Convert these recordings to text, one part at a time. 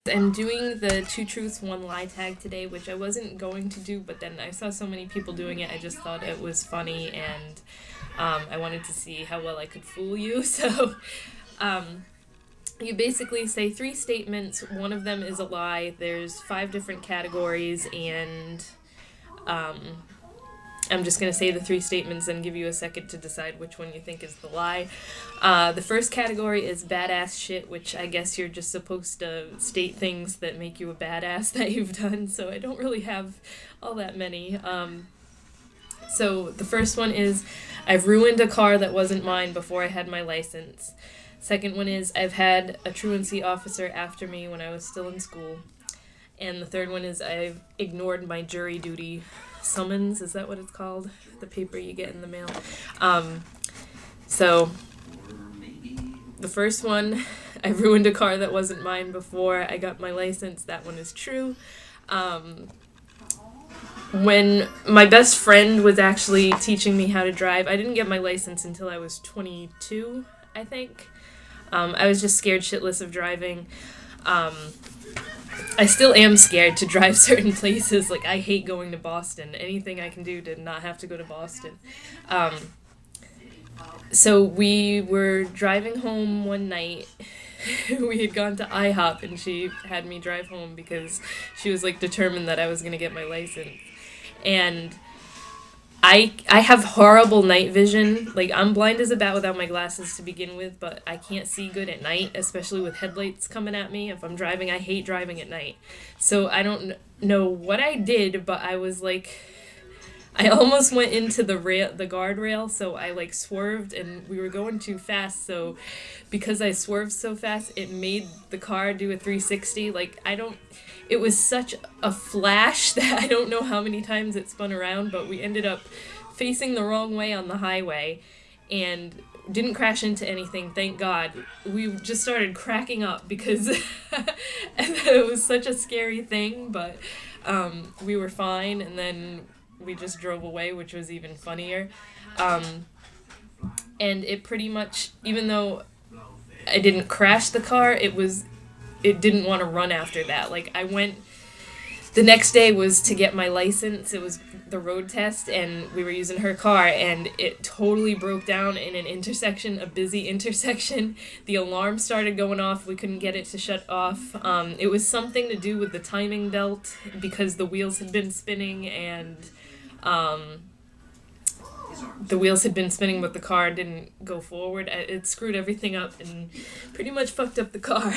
I'm doing the two truths, one lie tag today, which I wasn't going to do, but then I saw so many people doing it, I just thought it was funny, and I wanted to see how well I could fool you. So um, you basically say three statements, one of them is a lie, there's five different categories, and um, I'm just going to say the three statements and give you a second to decide which one you think is the lie. The first category is badass shit, which I guess you're just supposed to state things that make you a badass that you've done, so I don't really have all that many. So the first one is I've ruined a car that wasn't mine before I had my license. Second one is I've had a truancy officer after me when I was still in school. And the third one is I've ignored my jury duty summons. Is that what it's called? The paper you get in the mail. So the first one, I ruined a car that wasn't mine before I got my license. That one is true. When my best friend was actually teaching me how to drive, I didn't get my license until I was 22, I think. I was just scared shitless of driving. I still am scared to drive certain places. Like, I hate going to Boston. Anything I can do to not have to go to Boston. So we were driving home one night. We had gone to IHOP, and she had me drive home because she was, like, determined that I was going to get my license. And I have horrible night vision. Like, I'm blind as a bat without my glasses to begin with, but I can't see good at night, especially with headlights coming at me. If I'm driving, I hate driving at night. So I don't know what I did, but I was like, I almost went into the guardrail, so I like swerved, and we were going too fast. So because I swerved so fast, it made the car do a 360. Like, it was such a flash that I don't know how many times it spun around, but we ended up facing the wrong way on the highway and didn't crash into anything, thank God. We just started cracking up because it was such a scary thing, but we were fine, and then we just drove away, which was even funnier. And it pretty much, even though I didn't crash the car, it didn't want to run after that. Like, the next day was to get my license. It was the road test, and we were using her car, and it totally broke down in an intersection, a busy intersection. The alarm started going off. We couldn't get it to shut off. It was something to do with the timing belt because the wheels had been spinning, and the wheels had been spinning, but the car didn't go forward. It screwed everything up and pretty much fucked up the car.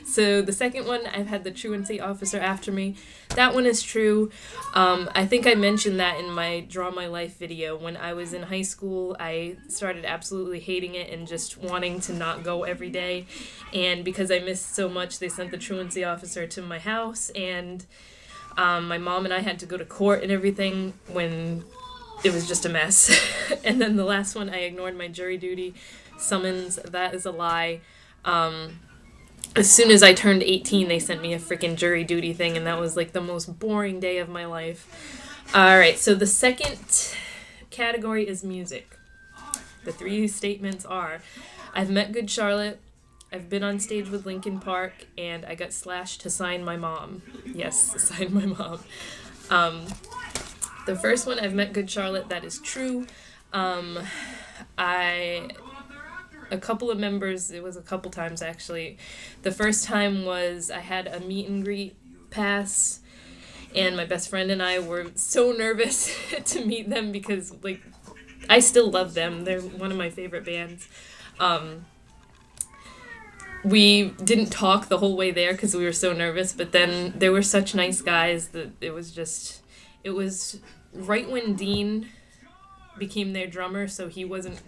So the second one, I've had the truancy officer after me. That one is true. I think I mentioned that in my Draw My Life video. When I was in high school, I started absolutely hating it and just wanting to not go every day. And because I missed so much, they sent the truancy officer to my house, and my mom and I had to go to court and everything when it was just a mess. And then the last one, I ignored my jury duty summons. That is a lie. As soon as I turned 18, they sent me a freaking jury duty thing, and that was like the most boring day of my life. Alright, so the second category is music. The three statements are, I've met Good Charlotte, I've been on stage with Linkin Park, and I got Slash to sign my mom. Yes, sign my mom. The first one, I've met Good Charlotte, that is true. A couple of members, it was a couple times actually. The first time was I had a meet and greet pass, and my best friend and I were so nervous to meet them because, like, I still love them. They're one of my favorite bands. We didn't talk the whole way there because we were so nervous, but then they were such nice guys that it was right when Dean became their drummer, so he wasn't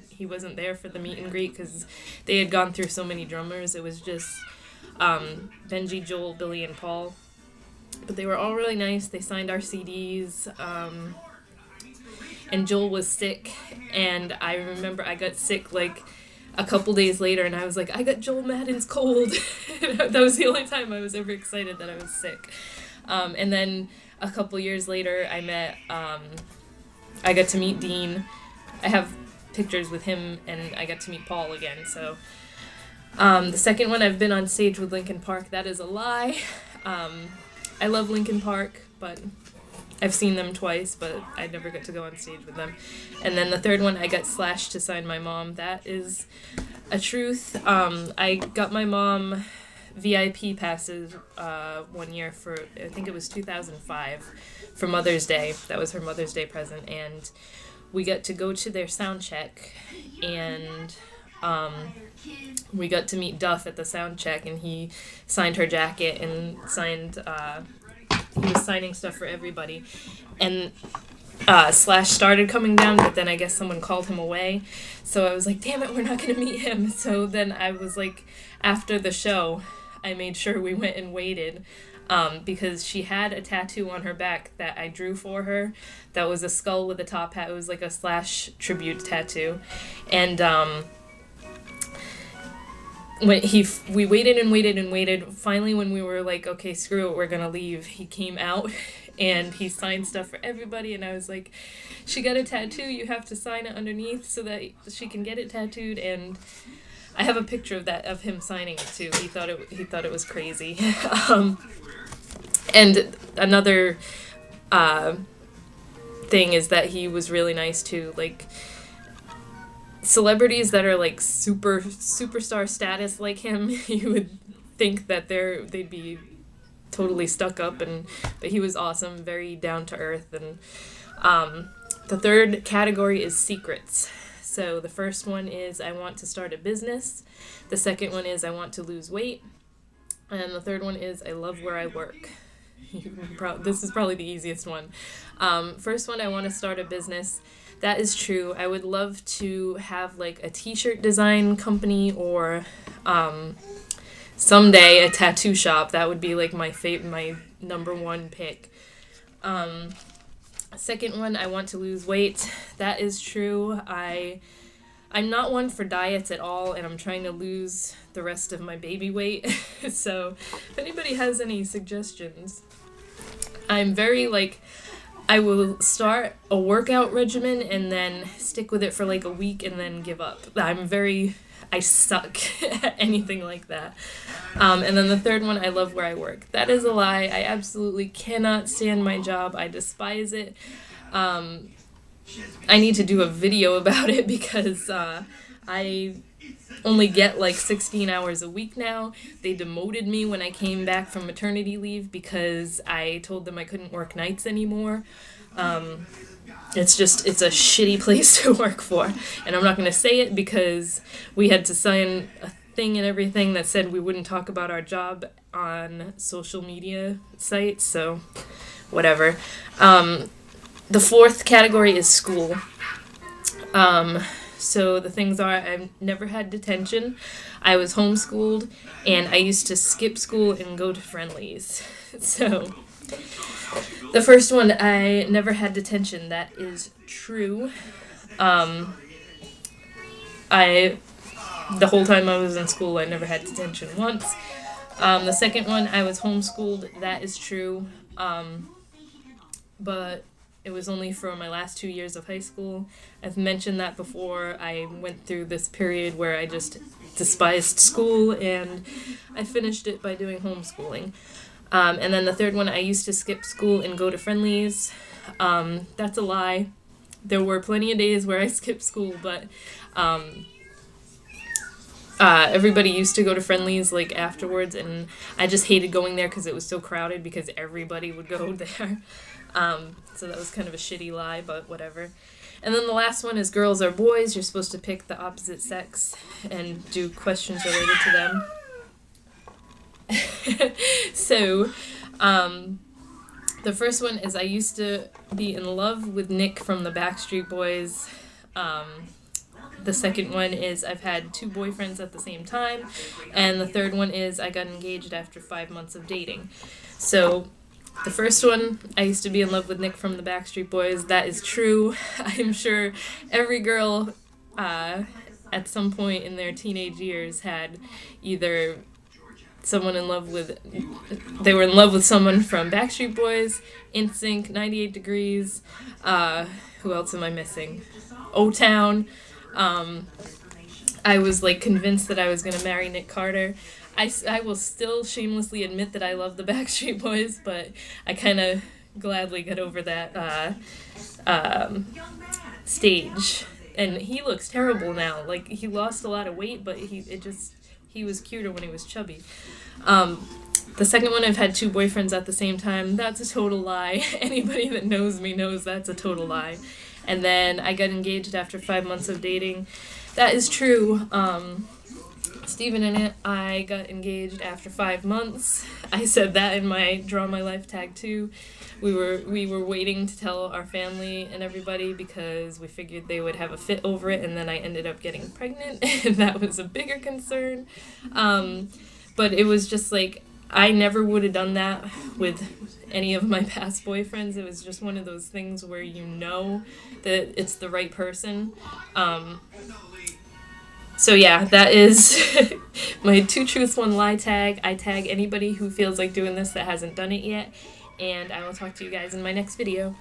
there for the meet and greet because they had gone through so many drummers. It was just Benji, Joel, Billy, and Paul. But they were all really nice. They signed our CDs, and Joel was sick, and I remember I got sick like a couple days later, and I was like, I got Joel Madden's cold. That was the only time I was ever excited that I was sick. And then a couple years later, I got to meet Dean. I have pictures with him, and I got to meet Paul again, so The second one, I've been on stage with Linkin Park. That is a lie. I love Linkin Park, but I've seen them twice, but I never got to go on stage with them. And then the third one, I got Slash to sign my mom. That is a truth. I got my mom VIP passes one year for, I think it was 2005, for Mother's Day. That was her Mother's Day present. And we got to go to their sound check, and we got to meet Duff at the sound check, and he signed her jacket and he was signing stuff for everybody. And Slash started coming down, but then I guess someone called him away. So I was like, damn it, we're not going to meet him. So then I was like, after the show, I made sure we went and waited. Because she had a tattoo on her back that I drew for her that was a skull with a top hat. It was like a Slash tribute tattoo. And we waited and waited and waited. Finally, when we were like, okay, screw it, we're gonna leave, he came out and he signed stuff for everybody. And I was like, she got a tattoo, you have to sign it underneath so that she can get it tattooed. And I have a picture of him signing it too. He thought it was crazy. And another thing is that he was really nice too. Like, celebrities that are like superstar status like him, you would think that they'd be totally stuck up, but he was awesome, very down to earth. And the third category is secrets. So the first one is I want to start a business. The second one is I want to lose weight. And the third one is I love where I work. This is probably the easiest one. First one, I want to start a business. That is true. I would love to have like a t-shirt design company, or someday a tattoo shop. That would be like my number one pick. Second one, I want to lose weight. That is true. I'm not one for diets at all, and I'm trying to lose the rest of my baby weight. So if anybody has any suggestions, I'm very like, I will start a workout regimen and then stick with it for like a week and then give up. I suck at anything like that. And then the third one, I love where I work. That is a lie. I absolutely cannot stand my job. I despise it. I need to do a video about it because I only get like 16 hours a week now. They demoted me when I came back from maternity leave because I told them I couldn't work nights anymore. It's a shitty place to work for. And I'm not going to say it because we had to sign a thing and everything that said we wouldn't talk about our job on social media sites, so whatever. The fourth category is school. So the things are, I've never had detention. I was homeschooled, and I used to skip school and go to Friendlies. So the first one, I never had detention. That is true. The whole time I was in school, I never had detention once. The second one, I was homeschooled. That is true. But it was only for my last 2 years of high school. I've mentioned that before. I went through this period where I just despised school, and I finished it by doing homeschooling. And then the third one, I used to skip school and go to Friendlies. That's a lie. There were plenty of days where I skipped school, but everybody used to go to Friendlies like afterwards, and I just hated going there because it was so crowded because everybody would go there. So that was kind of a shitty lie, but whatever. And then the last one is girls or boys. You're supposed to pick the opposite sex and do questions related to them. So, the first one is I used to be in love with Nick from the Backstreet Boys. The second one is I've had 2 boyfriends at the same time. And the third one is I got engaged after 5 months of dating. So the first one, I used to be in love with Nick from the Backstreet Boys. That is true. I'm sure every girl at some point in their teenage years had either they were in love with someone from Backstreet Boys, NSYNC, 98 Degrees, who else am I missing? O-Town. I was like convinced that I was going to marry Nick Carter. I will still shamelessly admit that I love the Backstreet Boys, but I kind of gladly got over that stage. And he looks terrible now. Like, he lost a lot of weight, but he was cuter when he was chubby. The second one, I've had 2 boyfriends at the same time. That's a total lie. Anybody that knows me knows that's a total lie. And then I got engaged after 5 months of dating. That is true. Steven and I got engaged after 5 months. I said that in my Draw My Life tag too. We were waiting to tell our family and everybody because we figured they would have a fit over it, and then I ended up getting pregnant, and that was a bigger concern. But it was just like, I never would have done that with any of my past boyfriends. It was just one of those things where you know that it's the right person. So yeah, that is my 2 truths, 1 lie tag. I tag anybody who feels like doing this that hasn't done it yet. And I will talk to you guys in my next video.